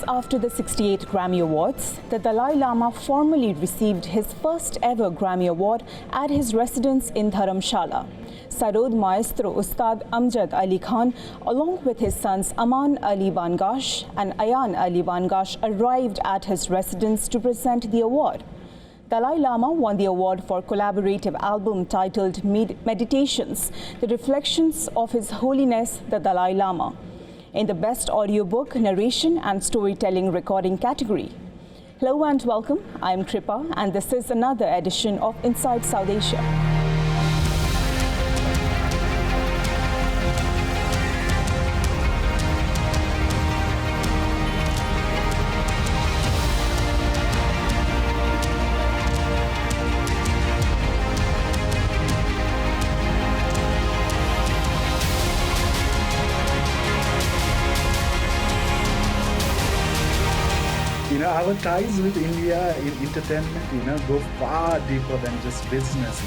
after the 68 Grammy Awards, the Dalai Lama formally received his first ever Grammy Award at his residence in Dharamshala. Sarod Maestro Ustad Amjad Ali Khan, along with his sons Aman Ali Bangash and Ayan Ali Bangash, arrived at his residence to present the award. Dalai Lama won the award for collaborative album titled Meditations, the reflections of His Holiness the Dalai Lama, in the Best Audiobook, Narration and Storytelling Recording category. Hello and welcome. I am Kripa and this is another edition of Inside South Asia. Our ties with India in entertainment, go far deeper than just business,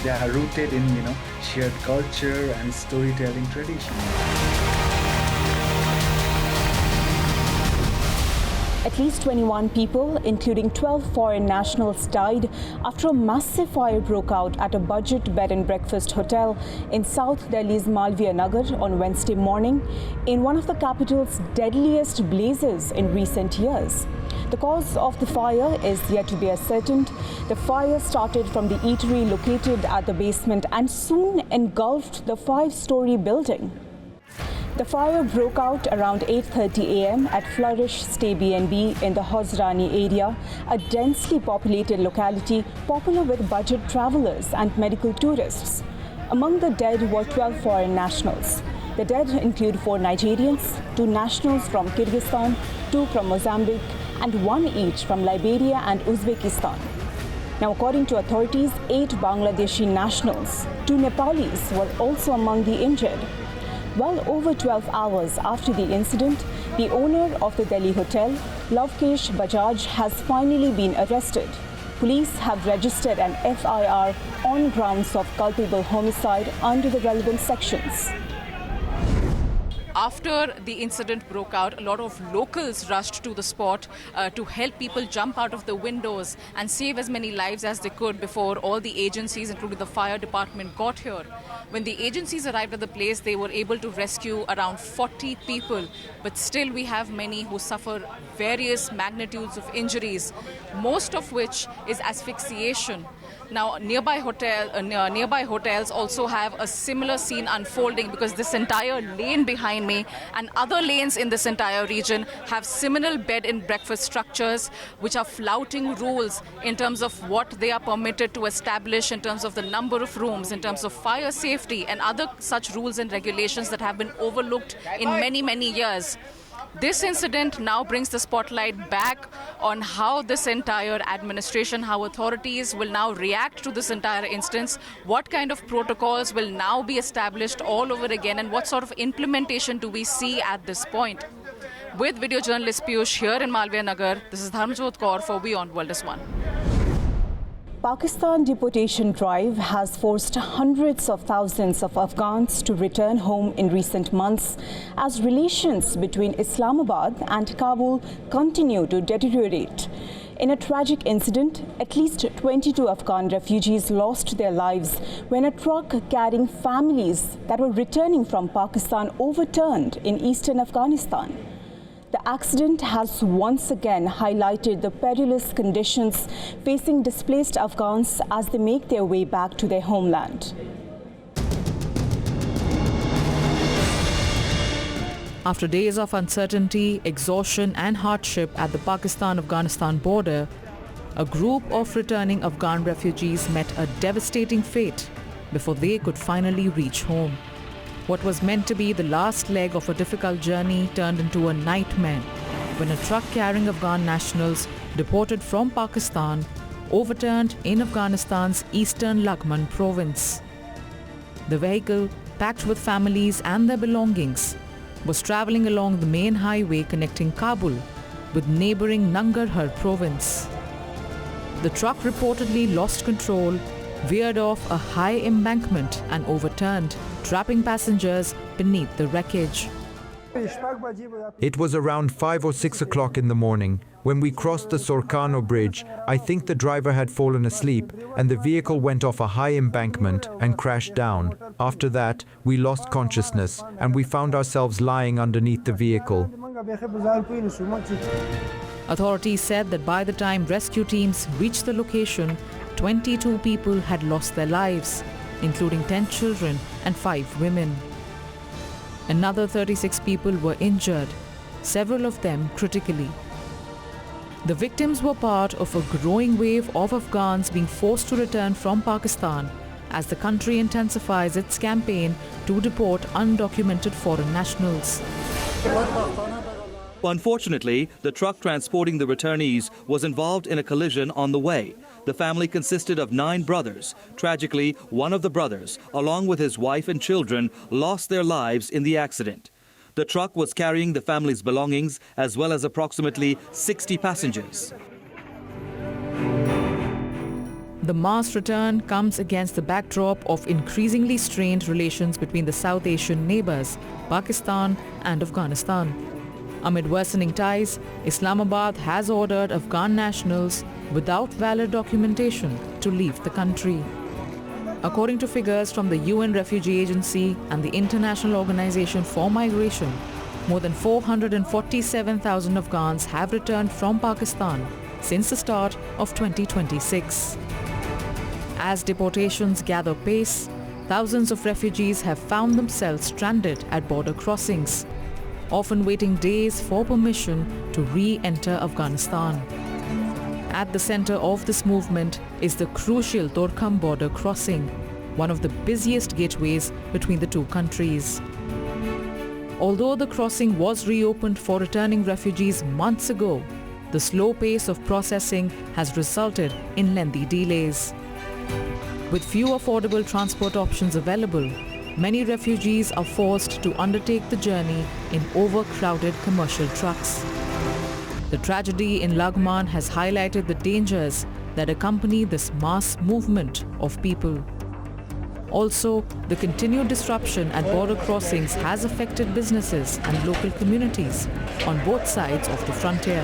They are rooted in, shared culture and storytelling tradition. At least 21 people, including 12 foreign nationals, died after a massive fire broke out at a budget bed and breakfast hotel in South Delhi's Malviya Nagar on Wednesday morning, in one of the capital's deadliest blazes in recent years. The cause of the fire is yet to be ascertained. The fire started from the eatery located at the basement and soon engulfed the 5-story building. The fire broke out around 8:30 a.m. at Flourish Stay B&B in the Hosrani area, a densely populated locality popular with budget travelers and medical tourists. Among the dead were 12 foreign nationals. The dead include 4 Nigerians, 2 nationals from Kyrgyzstan, 2 from Mozambique, and 1 each from Liberia and Uzbekistan. Now, according to authorities, 8 Bangladeshi nationals, 2 Nepalese were also among the injured. Well over 12 hours after the incident, the owner of the Delhi hotel, Lavkesh Bajaj, has finally been arrested. Police have registered an FIR on grounds of culpable homicide under the relevant sections. After the incident broke out, a lot of locals rushed to the spot to help people jump out of the windows and save as many lives as they could before all the agencies, including the fire department, got here. When the agencies arrived at the place, they were able to rescue around 40 people, but still we have many who suffer various magnitudes of injuries, most of which is asphyxiation. Now, nearby hotels also have a similar scene unfolding because this entire lane behind me and other lanes in this entire region have similar bed and breakfast structures which are flouting rules in terms of what they are permitted to establish, in terms of the number of rooms, in terms of fire safety and other such rules and regulations that have been overlooked in many, many years. This incident now brings the spotlight back on how this entire administration, how authorities will now react to this entire instance, what kind of protocols will now be established all over again, and what sort of implementation do we see at this point. With video journalist Piyush here in Malviya Nagar, this is Dharmjot Kaur for WION World is One. Pakistan deportation drive has forced hundreds of thousands of Afghans to return home in recent months as relations between Islamabad and Kabul continue to deteriorate. In a tragic incident, at least 22 Afghan refugees lost their lives when a truck carrying families that were returning from Pakistan overturned in eastern Afghanistan. The accident has once again highlighted the perilous conditions facing displaced Afghans as they make their way back to their homeland. After days of uncertainty, exhaustion and hardship at the Pakistan-Afghanistan border, a group of returning Afghan refugees met a devastating fate before they could finally reach home. What was meant to be the last leg of a difficult journey turned into a nightmare when a truck carrying Afghan nationals deported from Pakistan overturned in Afghanistan's eastern Laghman province. The vehicle, packed with families and their belongings, was traveling along the main highway connecting Kabul with neighboring Nangarhar province. The truck reportedly lost control, veered off a high embankment and overturned, trapping passengers beneath the wreckage. It was around 5 or 6 o'clock in the morning. When we crossed the Sorkano bridge, I think the driver had fallen asleep and the vehicle went off a high embankment and crashed down. After that, we lost consciousness and we found ourselves lying underneath the vehicle. Authorities said that by the time rescue teams reached the location, 22 people had lost their lives, including 10 children and 5 women. Another 36 people were injured, several of them critically. The victims were part of a growing wave of Afghans being forced to return from Pakistan as the country intensifies its campaign to deport undocumented foreign nationals. Unfortunately, the truck transporting the returnees was involved in a collision on the way. The family consisted of 9 brothers. Tragically, one of the brothers, along with his wife and children, lost their lives in the accident. The truck was carrying the family's belongings as well as approximately 60 passengers. The mass return comes against the backdrop of increasingly strained relations between the South Asian neighbors, Pakistan and Afghanistan. Amid worsening ties, Islamabad has ordered Afghan nationals without valid documentation to leave the country. According to figures from the UN Refugee Agency and the International Organization for Migration, more than 447,000 Afghans have returned from Pakistan since the start of 2026. As deportations gather pace, thousands of refugees have found themselves stranded at border crossings, often waiting days for permission to re-enter Afghanistan. At the center of this movement is the crucial Torkham border crossing, one of the busiest gateways between the two countries. Although the crossing was reopened for returning refugees months ago, the slow pace of processing has resulted in lengthy delays. With few affordable transport options available, many refugees are forced to undertake the journey in overcrowded commercial trucks. The tragedy in Lagman has highlighted the dangers that accompany this mass movement of people. Also, the continued disruption at border crossings has affected businesses and local communities on both sides of the frontier.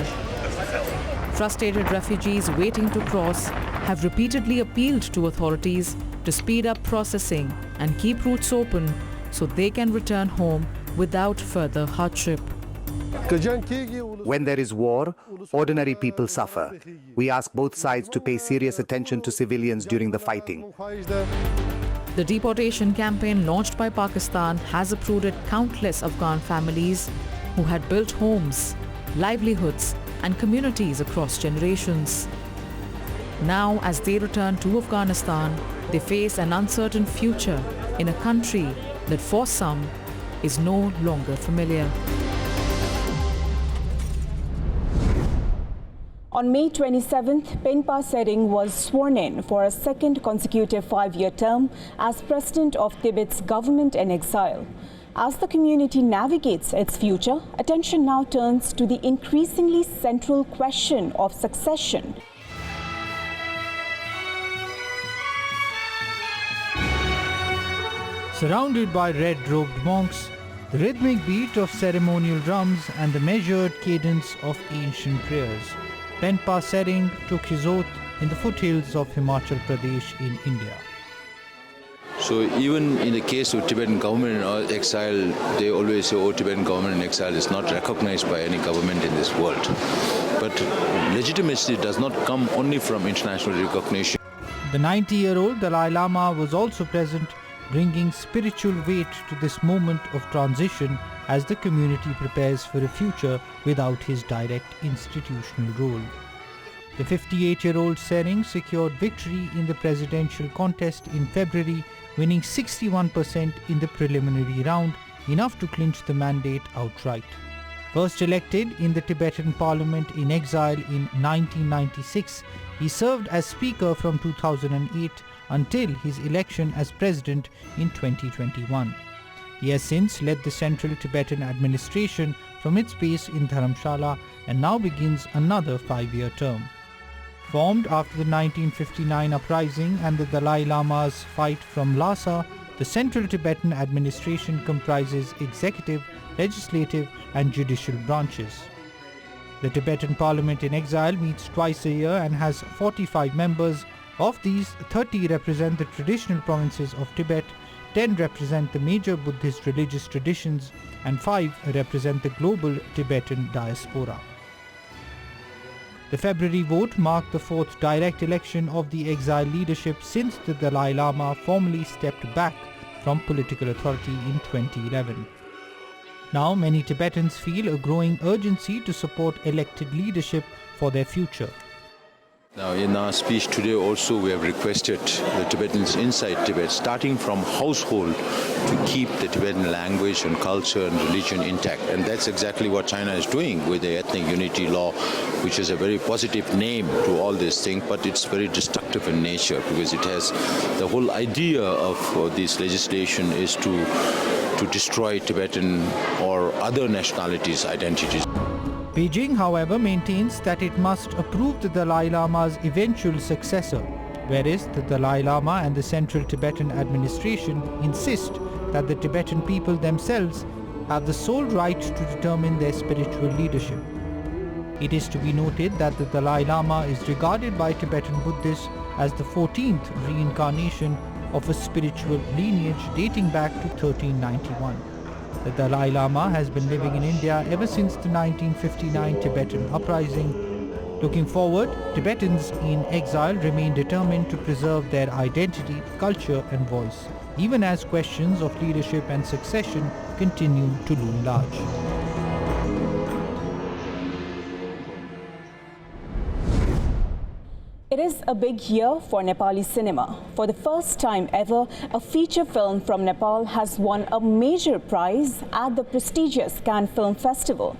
Frustrated refugees waiting to cross have repeatedly appealed to authorities to speed up processing and keep routes open so they can return home without further hardship. When there is war, ordinary people suffer. We ask both sides to pay serious attention to civilians during the fighting. The deportation campaign launched by Pakistan has uprooted countless Afghan families who had built homes, livelihoods, and communities across generations. Now, as they return to Afghanistan, they face an uncertain future in a country that for some is no longer familiar. On May 27th, Penpa Sering was sworn in for a second consecutive 5-year term as president of Tibet's government in exile. As the community navigates its future, attention now turns to the increasingly central question of succession. Surrounded by red-robed monks, the rhythmic beat of ceremonial drums and the measured cadence of ancient prayers, Penpa Sering took his oath in the foothills of Himachal Pradesh in India. So even in the case of Tibetan government in exile, they always say, oh, Tibetan government in exile is not recognized by any government in this world. But legitimacy does not come only from international recognition. The 90-year-old Dalai Lama was also present, bringing spiritual weight to this moment of transition as the community prepares for a future without his direct institutional role. The 58-year-old Sering secured victory in the presidential contest in February, winning 61% in the preliminary round, enough to clinch the mandate outright. First elected in the Tibetan parliament in exile in 1996, he served as speaker from 2008 until his election as president in 2021. He has since led the Central Tibetan administration from its base in Dharamshala and now begins another 5-year term. Formed after the 1959 uprising and the Dalai Lama's fight from Lhasa, the Central Tibetan administration comprises executive, legislative and judicial branches. The Tibetan Parliament in Exile meets twice a year and has 45 members. Of these, 30 represent the traditional provinces of Tibet, 10 represent the major Buddhist religious traditions, and 5 represent the global Tibetan diaspora. The February vote marked the fourth direct election of the exile leadership since the Dalai Lama formally stepped back from political authority in 2011. Now, many Tibetans feel a growing urgency to support elected leadership for their future. Now, in our speech today also we have requested the Tibetans inside Tibet, starting from household, to keep the Tibetan language and culture and religion intact. And that's exactly what China is doing with the ethnic unity law, which is a very positive name to all these things, but it's very destructive in nature because it has the whole idea of this legislation is to destroy Tibetan or other nationalities' identities. Beijing, however, maintains that it must approve the Dalai Lama's eventual successor, whereas the Dalai Lama and the Central Tibetan administration insist that the Tibetan people themselves have the sole right to determine their spiritual leadership. It is to be noted that the Dalai Lama is regarded by Tibetan Buddhists as the 14th reincarnation of a spiritual lineage dating back to 1391. The Dalai Lama has been living in India ever since the 1959 Tibetan uprising. Looking forward, Tibetans in exile remain determined to preserve their identity, culture and voice, even as questions of leadership and succession continue to loom large. It is a big year for Nepali cinema. For the first time ever, a feature film from Nepal has won a major prize at the prestigious Cannes Film Festival.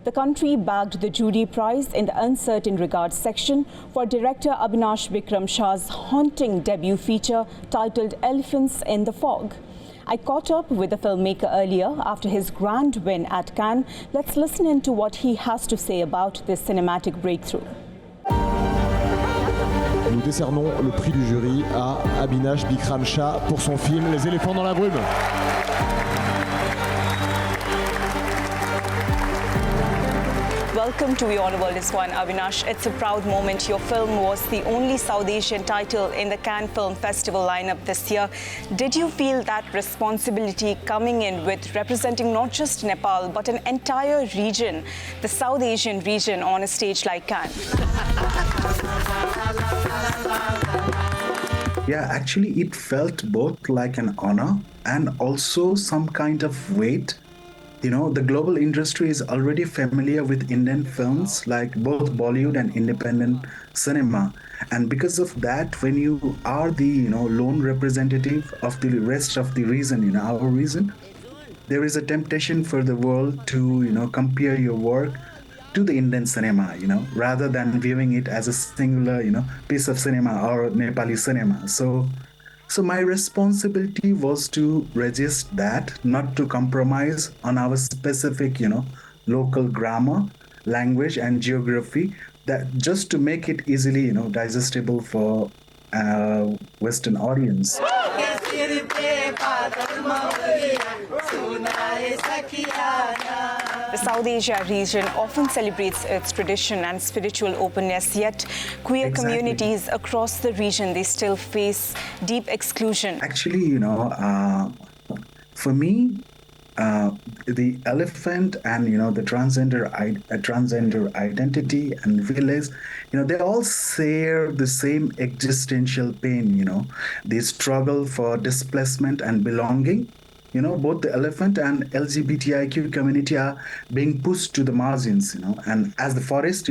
The country bagged the Jury Prize in the Uncertain Regards section for director Abinash Bikram Shah's haunting debut feature titled Elephants in the Fog. I caught up with the filmmaker earlier after his grand win at Cannes. Let's listen in to what he has to say about this cinematic breakthrough. Nous décernons le prix du jury à Abinash Bikram Shah pour son film Les éléphants dans la brume. Welcome to WION The World is One, Abinash. It's a proud moment. Your film was the only South Asian title in the Cannes Film Festival lineup this year. Did you feel that responsibility coming in with representing not just Nepal, but an entire region, the South Asian region, on a stage like Cannes? Yeah, actually it felt both like an honor and also some kind of weight. You know, the global industry is already familiar with Indian films, like both Bollywood and independent cinema. And because of that, when you are the, lone representative of the rest of the region, our region, there is a temptation for the world to, compare your work to the Indian cinema, rather than viewing it as a singular, piece of cinema or Nepali cinema. So my responsibility was to resist that, not to compromise on our specific, local grammar, language and geography, that just to make it easily, digestible for Western audience. The South Asia region often celebrates its tradition and spiritual openness, yet queer communities across the region, they still face deep exclusion. Actually, for me, the elephant and, the transgender identity and village, they all share the same existential pain, They struggle for displacement and belonging. Both the elephant and LGBTIQ community are being pushed to the margins, and as the forest,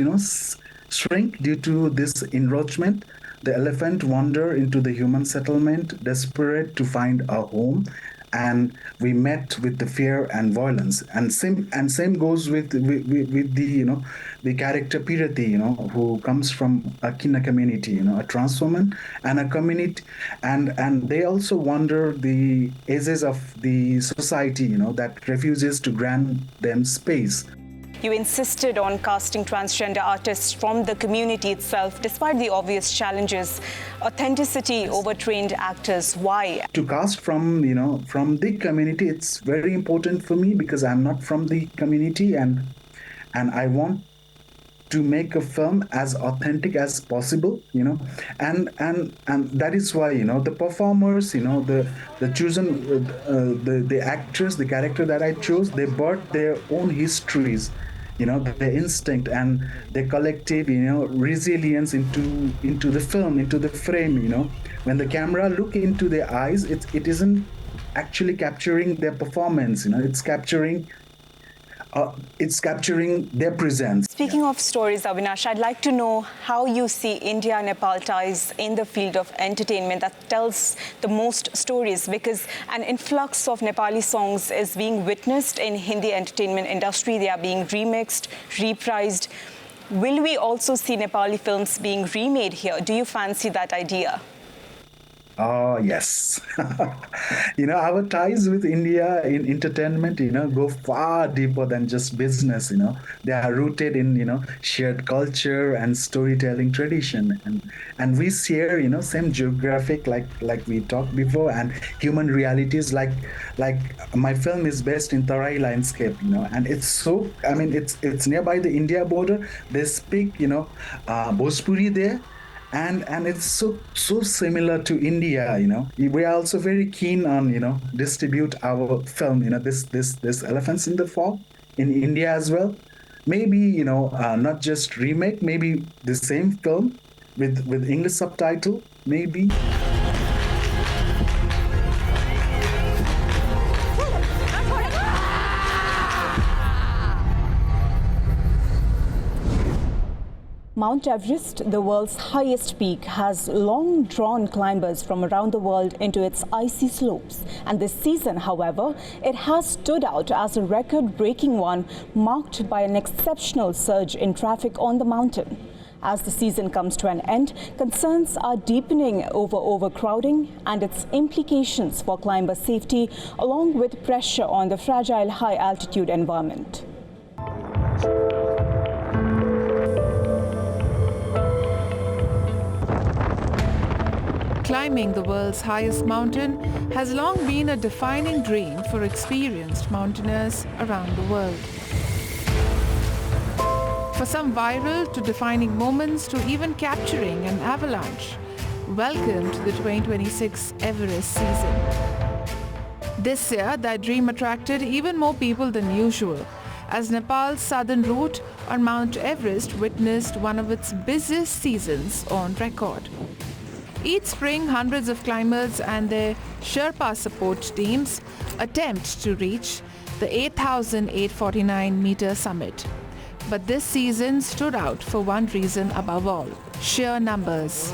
shrink due to this encroachment, the elephant wander into the human settlement, desperate to find a home, and we met with the fear and violence. And same goes with the the character Pirati, who comes from a Kinna community, a trans woman and a community, and they also wonder the edges of the society, that refuses to grant them space. You insisted on casting transgender artists from the community itself, despite the obvious challenges. Authenticity over trained actors. Why? To cast from the community, it's very important for me because I'm not from the community, and I want to make a film as authentic as possible, and that is why the performers, the chosen the actors, the character that I chose, they brought their own histories, their instinct and their collective resilience into the film, into the frame. When the camera look into their eyes, it isn't actually capturing their performance, it's capturing their presence. Speaking of stories, Abinash, I'd like to know how you see India-Nepal ties in the field of entertainment that tells the most stories, because an influx of Nepali songs is being witnessed in Hindi entertainment industry. They are being remixed, reprised. Will we also see Nepali films being remade here? Do you fancy that idea? Oh, yes. Our ties with India in entertainment, go far deeper than just business, They are rooted in, shared culture and storytelling tradition. And we share, same geographic, like we talked before, and human realities, like my film is based in Tarai landscape, and it's so, it's nearby the India border. They speak, Bhojpuri there. And it's so similar to India, We are also very keen on, distribute our film, this Elephants in the Fog in India as well. Maybe, not just remake, maybe the same film with English subtitle, maybe. Mount Everest, the world's highest peak, has long drawn climbers from around the world into its icy slopes. And this season, however, it has stood out as a record-breaking one, marked by an exceptional surge in traffic on the mountain. As the season comes to an end, concerns are deepening over overcrowding and its implications for climber safety, along with pressure on the fragile high-altitude environment. Climbing the world's highest mountain has long been a defining dream for experienced mountaineers around the world. For some viral to defining moments to even capturing an avalanche, welcome to the 2026 Everest season. This year, that dream attracted even more people than usual, as Nepal's southern route on Mount Everest witnessed one of its busiest seasons on record. Each spring, hundreds of climbers and their Sherpa support teams attempt to reach the 8,849-meter summit. But this season stood out for one reason above all: sheer numbers.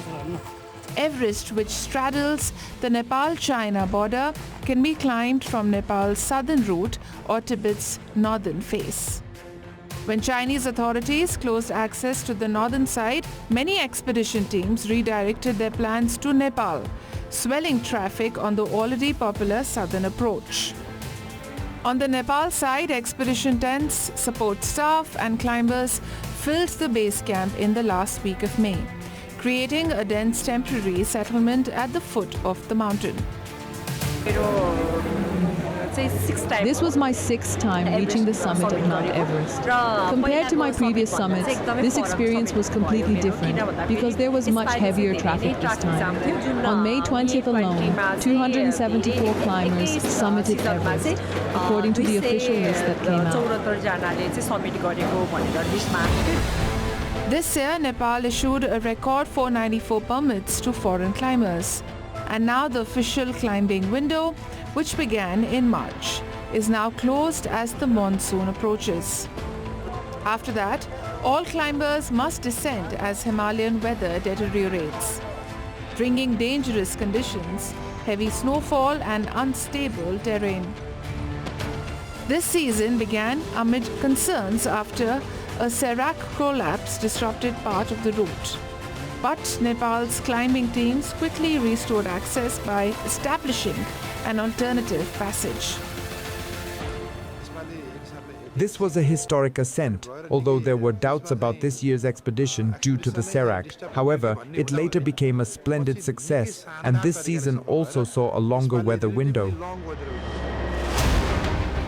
Everest, which straddles the Nepal-China border, can be climbed from Nepal's southern route or Tibet's northern face. When Chinese authorities closed access to the northern side, many expedition teams redirected their plans to Nepal, swelling traffic on the already popular southern approach. On the Nepal side, expedition tents, support staff and climbers filled the base camp in the last week of May, creating a dense temporary settlement at the foot of the mountain. This was my sixth time reaching the summit of Mount Everest. Compared to my previous summits, this experience was completely different because there was much heavier traffic this time. On May 20th alone, 274 climbers summited Everest, according to the official list that came out. This year, Nepal issued a record 494 permits to foreign climbers. And now the official climbing window, which began in March, is now closed as the monsoon approaches. After that, all climbers must descend as Himalayan weather deteriorates, bringing dangerous conditions, heavy snowfall and unstable terrain. This season began amid concerns after a serac collapse disrupted part of the route. But Nepal's climbing teams quickly restored access by establishing an alternative passage. This was a historic ascent, although there were doubts about this year's expedition due to the Serac. However, it later became a splendid success, and this season also saw a longer weather window.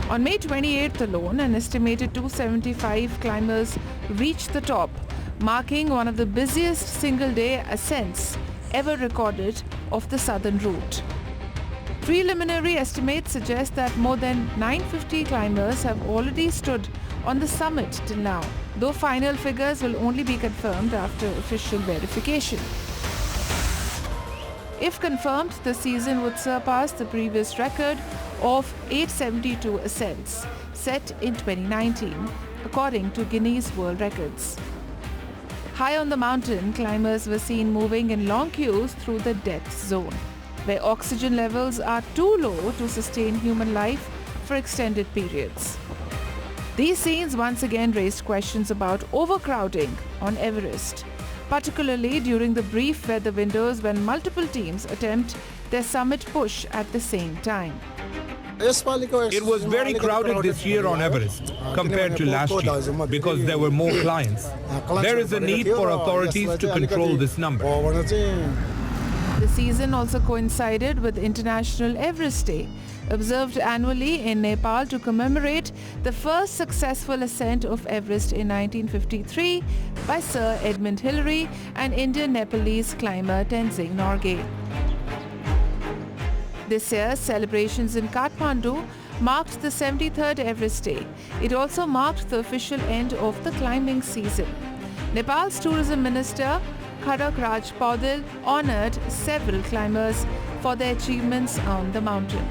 On May 28th alone, an estimated 275 climbers reached the top, marking one of the busiest single-day ascents ever recorded of the southern route. Preliminary estimates suggest that more than 950 climbers have already stood on the summit till now, though final figures will only be confirmed after official verification. If confirmed, the season would surpass the previous record of 872 ascents, set in 2019, according to Guinness World Records. High on the mountain, climbers were seen moving in long queues through the death zone, where oxygen levels are too low to sustain human life for extended periods. These scenes once again raised questions about overcrowding on Everest, particularly during the brief weather windows when multiple teams attempt their summit push at the same time. It was very crowded this year on Everest compared to last year because there were more clients. There is a need for authorities to control this number. The season also coincided with International Everest Day, observed annually in Nepal to commemorate the first successful ascent of Everest in 1953 by Sir Edmund Hillary and Indian-Nepalese climber Tenzing Norgay. This year's celebrations in Kathmandu marked the 73rd Everest Day. It also marked the official end of the climbing season. Nepal's Tourism Minister Khadak Raj Paudel honored several climbers for their achievements on the mountain.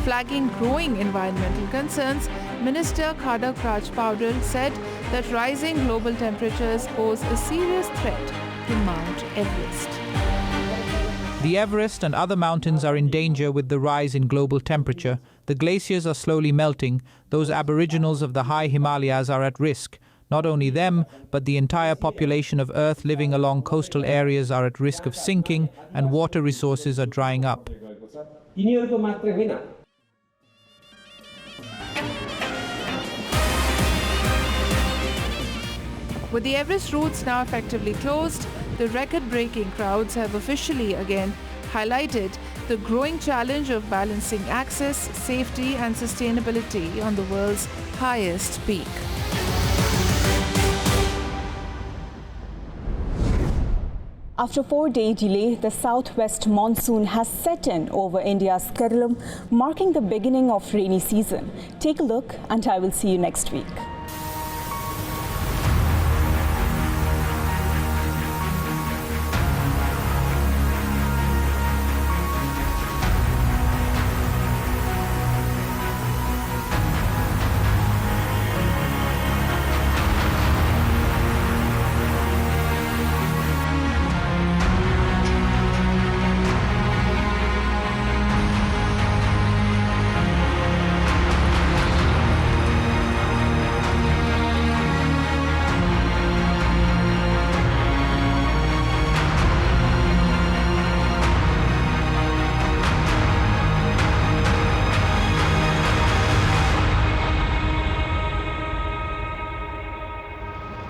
Flagging growing environmental concerns, Minister Khadak Raj Paudel said that rising global temperatures pose a serious threat to Mount Everest. The Everest and other mountains are in danger with the rise in global temperature. The glaciers are slowly melting. Those aboriginals of the high Himalayas are at risk. Not only them, but the entire population of Earth living along coastal areas are at risk of sinking, and water resources are drying up. With the Everest routes now effectively closed, the record-breaking crowds have officially again highlighted the growing challenge of balancing access, safety and sustainability on the world's highest peak. After a 4-day delay, the southwest monsoon has set in over India's Kerala, marking the beginning of rainy season. Take a look and I will see you next week.